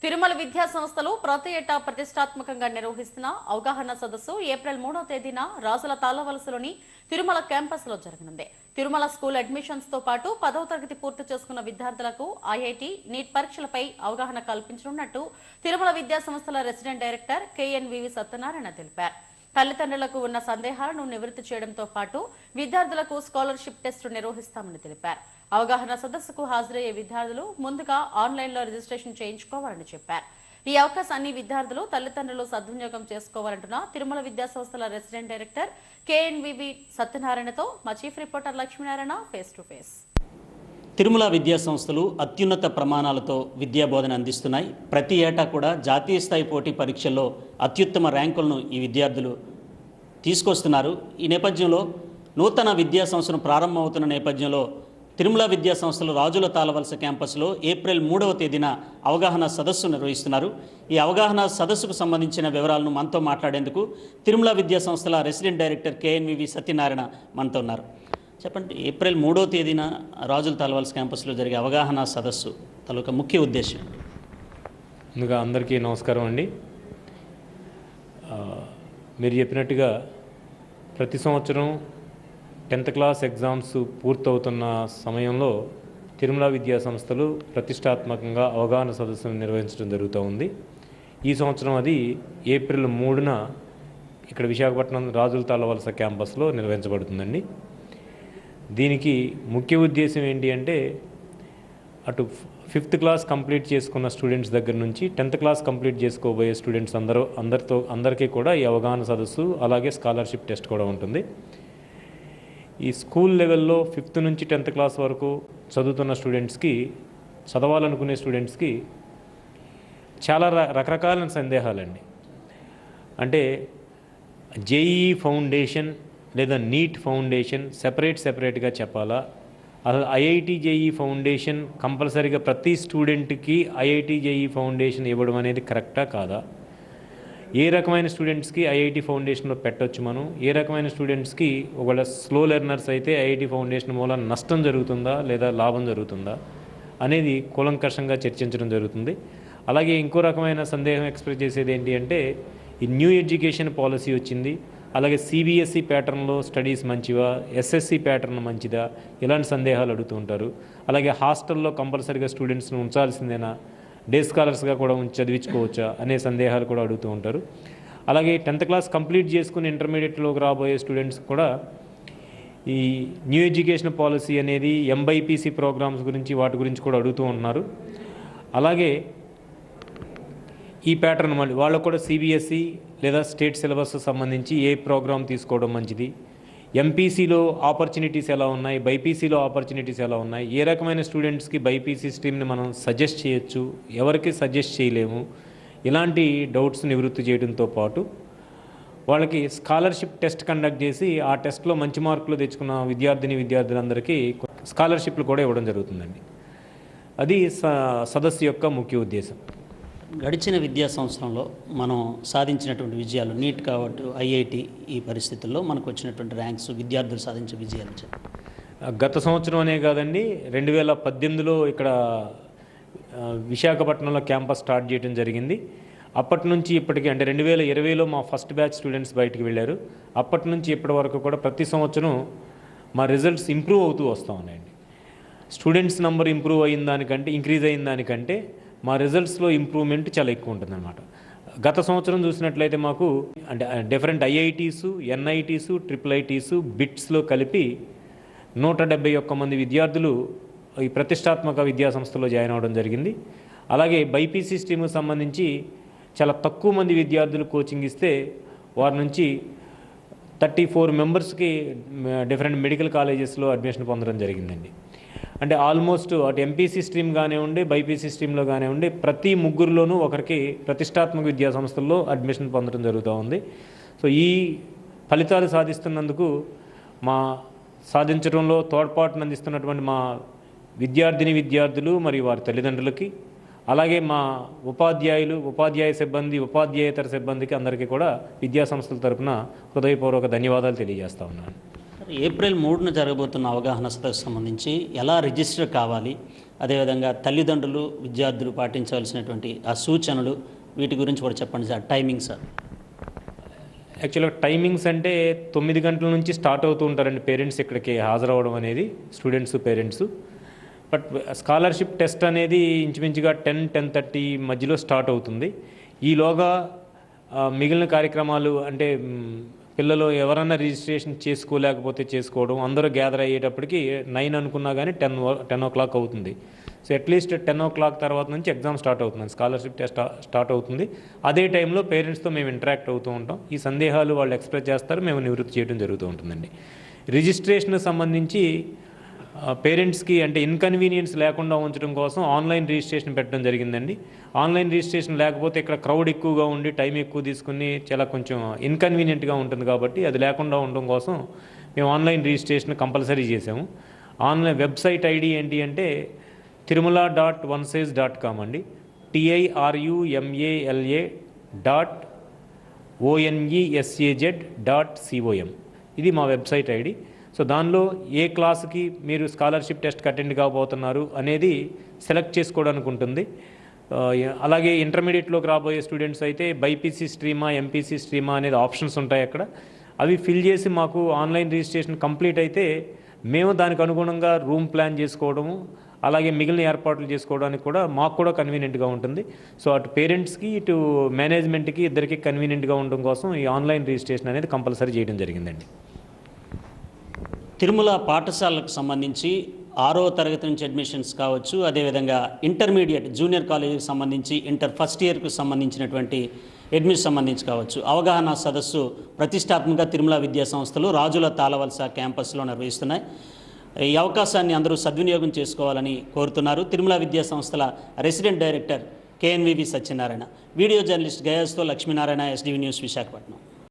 తిరుమల విద్యా సంస్థలు ప్రతి ఏటా ప్రతిష్టాత్మకంగా నిర్వహిస్తున్న అవగాహన సదస్సు ఏప్రిల్ 3వ తేదీన రాజుల తాళవలసలోని తిరుమల క్యాంపస్ లో జరగనుంది. తిరుమల స్కూల్ అడ్మిషన్స్ తో పాటు 10వ తరగతి పూర్తి చేసుకున్న విద్యార్థులకు ఐఐటి, నీట్ పరీక్షలపై అవగాహన కల్పించనున్నట్టు తిరుమల విద్యా సంస్థల రెసిడెంట్ డైరెక్టర్ కేఎన్వివి సత్యనారాయణ తెలిపారు. తల్లిదండ్రులకు ఉన్న సందేహాలను నివృత్తి చేయడంతో పాటు విద్యార్థులకు స్కాలర్షిప్ టెస్టు నిర్వహిస్తామని తెలిపారు. అవగాహన సదస్సుకు హాజరయ్యే విద్యార్థులు ముందుగా ఆన్లైన్లో రిజిస్ట్రేషన్ చేయించుకోవాలని చెప్పారు. ఈ అవకాశాన్ని విద్యార్థులు తల్లిదండ్రులు సద్వినియోగం చేసుకోవాలంటున్న తిరుమల విద్యా సంస్థల రెసిడెంట్ డైరెక్టర్ కేఎన్వివి సత్యనారాయణతో మా chief reporter Lakshminarayana face to face. Tirumala విద్యా సంస్థలు అత్యున్నత ప్రమాణాలతో విద్యాబోధన అందిస్తున్నాయి. ప్రతి ఏటా కూడా జాతీయ స్థాయి పోటీ పరీక్షల్లో అత్యుత్తమ ర్యాంకులను ఈ విద్యార్థులు తీసుకొస్తున్నారు. ఈ నేపథ్యంలో నూతన విద్యా సంవత్సరం ప్రారంభమవుతున్న నేపథ్యంలో తిరుమల విద్యా సంస్థలు రాజుల తాళవలస క్యాంపస్లో ఏప్రిల్ 3వ తేదీన అవగాహన సదస్సు నిర్వహిస్తున్నారు. ఈ అవగాహన సదస్సుకు సంబంధించిన వివరాలను మనతో మాట్లాడేందుకు తిరుమల విద్యా సంస్థల రెసిడెంట్ డైరెక్టర్ కేఎన్వివి సత్యనారాయణ మనతో ఉన్నారు. చెప్పండి, ఏప్రిల్ 3వ తేదీన రాజుల తాళవలస క్యాంపస్లో జరిగే అవగాహన సదస్సు తాలూకా ముఖ్య ఉద్దేశం? ముందుగా అందరికీ నమస్కారం అండి. మీరు చెప్పినట్టుగా ప్రతి సంవత్సరం 10th క్లాస్ ఎగ్జామ్స్ పూర్తవుతున్న సమయంలో తిరుమల విద్యా సంస్థలు ప్రతిష్టాత్మకంగా అవగాహన సదస్సును నిర్వహించడం జరుగుతూ ఉంది. ఈ సంవత్సరం అది ఏప్రిల్ 3న ఇక్కడ విశాఖపట్నం రాజుల తాళవలస క్యాంపస్లో నిర్వహించబడుతుందండి. దీనికి ముఖ్య ఉద్దేశం ఏంటి అంటే, అటు 5th క్లాస్ కంప్లీట్ చేసుకున్న స్టూడెంట్స్ దగ్గర నుంచి 10th క్లాస్ కంప్లీట్ చేసుకోబోయే స్టూడెంట్స్ అందరికీ కూడా ఈ అవగాహన సదస్సు అలాగే స్కాలర్షిప్ టెస్ట్ కూడా ఉంటుంది. ఈ స్కూల్ లెవెల్లో 5th నుంచి 10th క్లాస్ వరకు చదువుతున్న స్టూడెంట్స్కి, చదవాలనుకునే స్టూడెంట్స్కి చాలా రకరకాల సందేహాలండి. అంటే జేఈఈ ఫౌండేషన్ లేదా నీట్ ఫౌండేషన్ సెపరేట్గా చెప్పాలా, అసలు ఐఐటి జేఈ ఫౌండేషన్ కంపల్సరీగా ప్రతి స్టూడెంట్కి ఐఐటి జేఈ ఫౌండేషన్ ఇవ్వడం అనేది కరెక్టా కాదా, ఏ రకమైన స్టూడెంట్స్కి ఐఐటి ఫౌండేషన్లో పెట్టవచ్చు మనం, ఏ రకమైన స్టూడెంట్స్కి ఒకవేళ స్లో లెర్నర్స్ అయితే ఐఐటి ఫౌండేషన్ మూలం నష్టం జరుగుతుందా లేదా లాభం జరుగుతుందా అనేది కూలంకషంగా చర్చించడం జరుగుతుంది. అలాగే ఇంకో రకమైన సందేహం ఎక్స్ప్రెస్ చేసేది ఏంటి అంటే, ఈ న్యూ ఎడ్యుకేషన్ పాలసీ వచ్చింది, అలాగే సిబిఎస్ఈ ప్యాటర్న్లో స్టడీస్ మంచివా, ఎస్ఎస్సి ప్యాటర్న్ మంచిదా, ఇలాంటి సందేహాలు అడుగుతూ ఉంటారు. అలాగే హాస్టల్లో కంపల్సరీగా స్టూడెంట్స్ను ఉంచాల్సిందేనా, డే స్కాలర్స్గా కూడా చదివించుకోవచ్చా అనే సందేహాలు కూడా అడుగుతూ ఉంటారు. అలాగే 10th క్లాస్ కంప్లీట్ చేసుకుని ఇంటర్మీడియట్లోకి రాబోయే స్టూడెంట్స్ కూడా ఈ న్యూ ఎడ్యుకేషన్ పాలసీ అనేది ఎంబైపీసీ ప్రోగ్రామ్స్ గురించి వాటి గురించి కూడా అడుగుతూ ఉంటున్నారు. అలాగే ఈ ప్యాటర్న్ మళ్ళీ వాళ్ళకు కూడా సిబిఎస్ఈ లేదా స్టేట్ సిలబస్ సంబంధించి ఏ ప్రోగ్రామ్ తీసుకోవడం మంచిది, ఎంపీసీలో ఆపర్చునిటీస్ ఎలా ఉన్నాయి, బైపీసీలో ఆపర్చునిటీస్ ఎలా ఉన్నాయి, ఏ రకమైన స్టూడెంట్స్కి బైపీసీ స్ట్రీమ్ని మనం సజెస్ట్ చేయొచ్చు, ఎవరికి సజెస్ట్ చేయలేము, ఇలాంటి డౌట్స్ నివృత్తి చేయడంతో పాటు వాళ్ళకి స్కాలర్షిప్ టెస్ట్ కండక్ట్ చేసి ఆ టెస్ట్లో మంచి మార్కులు తెచ్చుకున్న విద్యార్థులందరికీ స్కాలర్షిప్లు కూడా ఇవ్వడం జరుగుతుందండి. అది సదస్సు యొక్క ముఖ్య ఉద్దేశం. గడిచిన విద్యా సంవత్సరంలో మనం సాధించినటువంటి విజయాలు, నీట్ కావచ్చు, ఐఐటి, ఈ పరిస్థితుల్లో మనకు వచ్చినటువంటి ర్యాంక్స్, విద్యార్థులు సాధించిన విజయాలు గత సంవత్సరం అనే కాదండి, 2018లో ఇక్కడ విశాఖపట్నంలో క్యాంపస్ స్టార్ట్ చేయడం జరిగింది. అప్పటి నుంచి ఇప్పటికీ, అంటే 2020లో మా ఫస్ట్ బ్యాచ్ స్టూడెంట్స్ బయటికి వెళ్ళారు. అప్పటి నుంచి ఇప్పటి వరకు కూడా ప్రతి సంవత్సరం మా రిజల్ట్స్ ఇంప్రూవ్ అవుతూ వస్తూ ఉన్నాయండి. స్టూడెంట్స్ నెంబర్ ఇంప్రూవ్ ఇంక్రీజ్ అయిన దానికంటే మా రిజల్ట్స్లో ఇంప్రూవ్మెంట్ చాలా ఎక్కువ ఉంటుందన్నమాట. గత సంవత్సరం చూసినట్లయితే మాకు అంటే డిఫరెంట్ ఐఐటీసు, ఎన్ఐటీసు, ట్రిపుల్ ఐటీసు, బిట్స్లో కలిపి 171 మంది విద్యార్థులు ఈ ప్రతిష్టాత్మక విద్యా సంస్థలో జాయిన్ అవ్వడం జరిగింది. అలాగే బైపీసీ స్ట్రీమ్కి సంబంధించి చాలా తక్కువ మంది విద్యార్థులు కోచింగ్ ఇస్తే వారి నుంచి 34 మెంబర్స్కి డిఫరెంట్ మెడికల్ కాలేజెస్లో అడ్మిషన్ పొందడం జరిగిందండి. అంటే ఆల్మోస్ట్ అటు ఎంపీసీ స్ట్రీమ్ కానివ్వండి, బైపీసీ స్ట్రీమ్లో కానివ్వండి, ప్రతి ముగ్గురులోనూ ఒకరికి ప్రతిష్టాత్మక విద్యా సంస్థల్లో అడ్మిషన్ పొందడం జరుగుతూ ఉంది. సో ఈ ఫలితాలు సాధిస్తున్నందుకు, సాధించడంలో తోడ్పాటును అందిస్తున్నటువంటి మా విద్యార్థులు మరియు వారి తల్లిదండ్రులకి, అలాగే మా ఉపాధ్యాయ సిబ్బంది, ఉపాధ్యాయేతర సిబ్బందికి అందరికీ కూడా విద్యా సంస్థల తరపున హృదయపూర్వక ధన్యవాదాలు తెలియజేస్తా ఉన్నాను. ఏప్రిల్ 3న జరగబోతున్న అవగాహన సదస్సు సంబంధించి ఎలా రిజిస్టర్ కావాలి, అదేవిధంగా తల్లిదండ్రులు విద్యార్థులు పాటించవలసినటువంటి ఆ సూచనలు వీటి గురించి కూడా చెప్పండి సార్. Timing sir. యాక్చువల్గా టైమింగ్స్ అంటే 9 గంటల నుంచి స్టార్ట్ అవుతూ ఉంటారండి పేరెంట్స్ ఇక్కడికి హాజరవడం అనేది, students parents. But scholarship test అనేది ఇంచుమించుగా 10-10:30 మధ్యలో స్టార్ట్ అవుతుంది. ఈలోగా మిగిలిన కార్యక్రమాలు అంటే పిల్లలు ఎవరన్నా రిజిస్ట్రేషన్ చేసుకోలేకపోతే చేసుకోవడం, అందరూ గ్యాదర్ అయ్యేటప్పటికి 9 అనుకున్నా కానీ 10 అవుతుంది. సో అట్లీస్ట్ 10 తర్వాత నుంచి ఎగ్జామ్ స్టార్ట్ అవుతుంది, స్కాలర్షిప్ టెస్ట్ స్టార్ట్ అవుతుంది. అదే టైంలో పేరెంట్స్తో మేము ఇంటరాక్ట్ అవుతూ ఉంటాం. ఈ సందేహాలు వాళ్ళు ఎక్స్ప్రెస్ చేస్తారు, మేము నివృత్తి చేయడం జరుగుతూ ఉంటుందండి. రిజిస్ట్రేషన్కి సంబంధించి పేరెంట్స్కి అంటే ఇన్కన్వీనియన్స్ లేకుండా ఉంచడం కోసం ఆన్లైన్ రిజిస్ట్రేషన్ పెట్టడం జరిగిందండి. ఆన్లైన్ రిజిస్ట్రేషన్ లేకపోతే ఇక్కడ క్రౌడ్ ఎక్కువగా ఉండి టైం ఎక్కువ తీసుకుని చాలా కొంచెం ఇన్కన్వీనియంట్గా ఉంటుంది కాబట్టి అది లేకుండా ఉండడం కోసం మేము ఆన్లైన్ రిజిస్ట్రేషన్ కంపల్సరీ చేసాము. ఆన్లైన్ వెబ్సైట్ ఐడి ఏంటి అంటే tirumala.onesage.com అండి. tirumala.onesage.com. ఇది మా వెబ్సైట్ ఐడి. సో దానిలో ఏ క్లాస్కి మీరు స్కాలర్షిప్ టెస్ట్కి అటెండ్ కాబోతున్నారు అనేది సెలెక్ట్ చేసుకోవడానికి ఉంటుంది. అలాగే ఇంటర్మీడియట్లోకి రాబోయే స్టూడెంట్స్ అయితే బైపీసీ స్ట్రీమా, ఎంపీసీ స్ట్రీమా అనేది ఆప్షన్స్ ఉంటాయి అక్కడ. అవి ఫిల్ చేసి మాకు ఆన్లైన్ రిజిస్ట్రేషన్ కంప్లీట్ అయితే మేము దానికి అనుగుణంగా రూమ్ ప్లాన్ చేసుకోవడము, అలాగే మిగిలిన ఏర్పాట్లు చేసుకోవడానికి కూడా మాకు కూడా కన్వీనియంట్గా ఉంటుంది. సో అటు పేరెంట్స్కి ఇటు మేనేజ్మెంట్కి ఇద్దరికి కన్వీనియంట్గా ఉండడం కోసం ఈ ఆన్లైన్ రిజిస్ట్రేషన్ అనేది కంపల్సరీ చేయడం జరిగిందండి. తిరుమల పాఠశాలకు సంబంధించి 6వ తరగతి నుంచి అడ్మిషన్స్ కావచ్చు, అదేవిధంగా ఇంటర్మీడియట్ జూనియర్ కాలేజీకి సంబంధించి ఇంటర్ ఫస్ట్ ఇయర్కు సంబంధించినటువంటి అడ్మిషన్ సంబంధించి కావచ్చు, అవగాహన సదస్సు ప్రతిష్టాత్మకంగా తిరుమల విద్యా సంస్థలు రాజుల తాళవలస క్యాంపస్లో నిర్వహిస్తున్నాయి. ఈ అవకాశాన్ని అందరూ సద్వినియోగం చేసుకోవాలని కోరుతున్నారు తిరుమల విద్యా సంస్థల resident director KNVV Satyanarayana. Video journalist గయాస్తో లక్ష్మీనారాయణ, SDV న్యూస్, విశాఖపట్నం.